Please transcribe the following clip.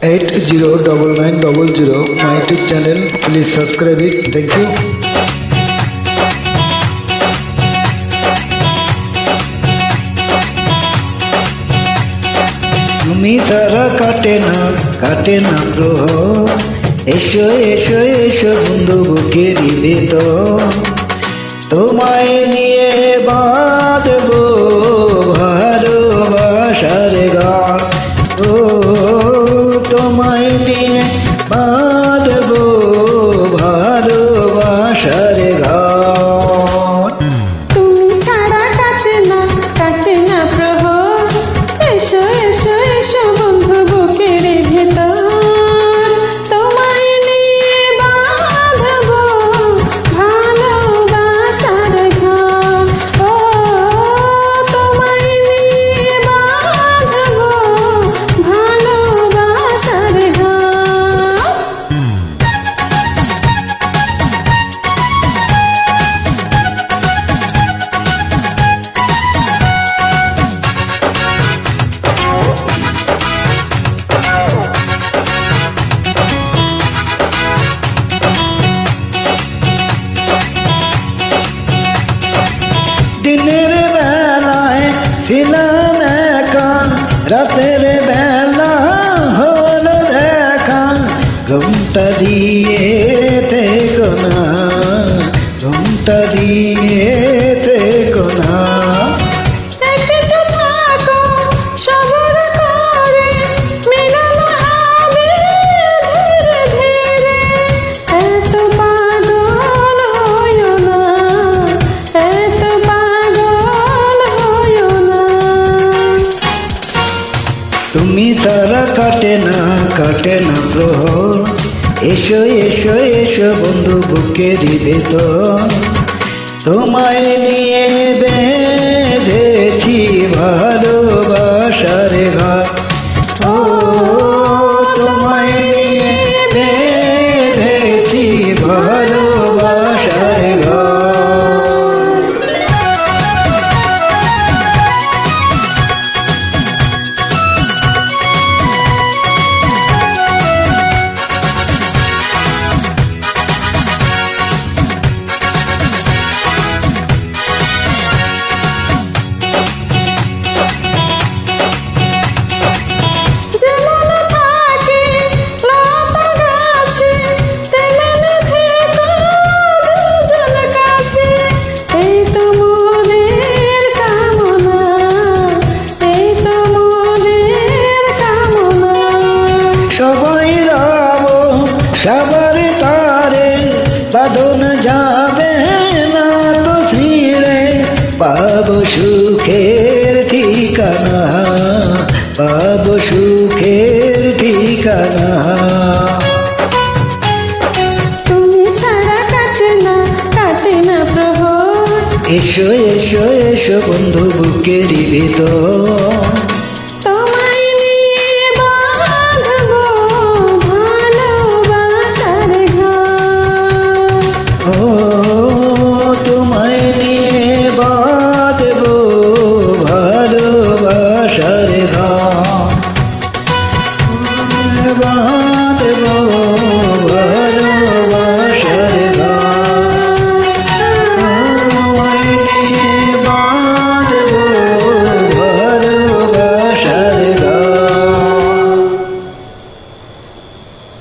809900 my YouTube channel. Please subscribe it. Thank you. তুমি ছাড়া কাটে না প্রহর, এসো এসো এসো বন্ধু বুকেরই ভেতর, তোমায় নিয়ে বাঁধবো ভালোবাসার গান। ও তোমায় নিয়ে বাঁধবো ভালোবাসার গান। তুমি ছাড়া কাটে না প্রহর, এসো এসো এসো বন্ধু বুকের ভেতর, তোমায় নিয়ে বাঁধবো ভালোবাসার ঘর। ও তোমায় নিয়ে বাঁধবো ভালোবাসার ঘর। দিনের বেলায় ছিলাম একা, রাতের বেলা হলো দেখা, ঘুমটা দিয়ে থেকো না, ঘুমটা দিয়ে থেকো না। একটু থাকো সবর করে, মিলন হবে ধীরে ধীরে, এত পাগল হইও না, এত পাগল হইও না। তুমি তারা কাটে না প্রহর, এসো এসো এসো বন্ধু বুকেরই ভেতর, তোমায় নিয়ে বেঁধেছি ভালোবাসার ঘর। ও তোমায় নিয়ে বেঁধেছি ভালোবাসার ঘর। যেমন থাকে লতা গাছে, তেমনি থেকো দুজন কাছে, এই তো মনের কামনা, এই তো মনের কামনা। সবাই রব সবার তারে, বাঁধন যাবে না তো ছিঁড়ে, পাবো সুখের ঠিকানা, পাবো সুখের ঠিকানা। তুমি ছাড়া কাটে না প্রহর, এসো এসো এসো বন্ধু বুকেরই ভেতর, তোমায় নিয়ে বাঁধবো ভালোবাসার ঘর। ও তোমায় নিয়ে বাঁধবো ভালোবাসার ঘর, বাঁধবো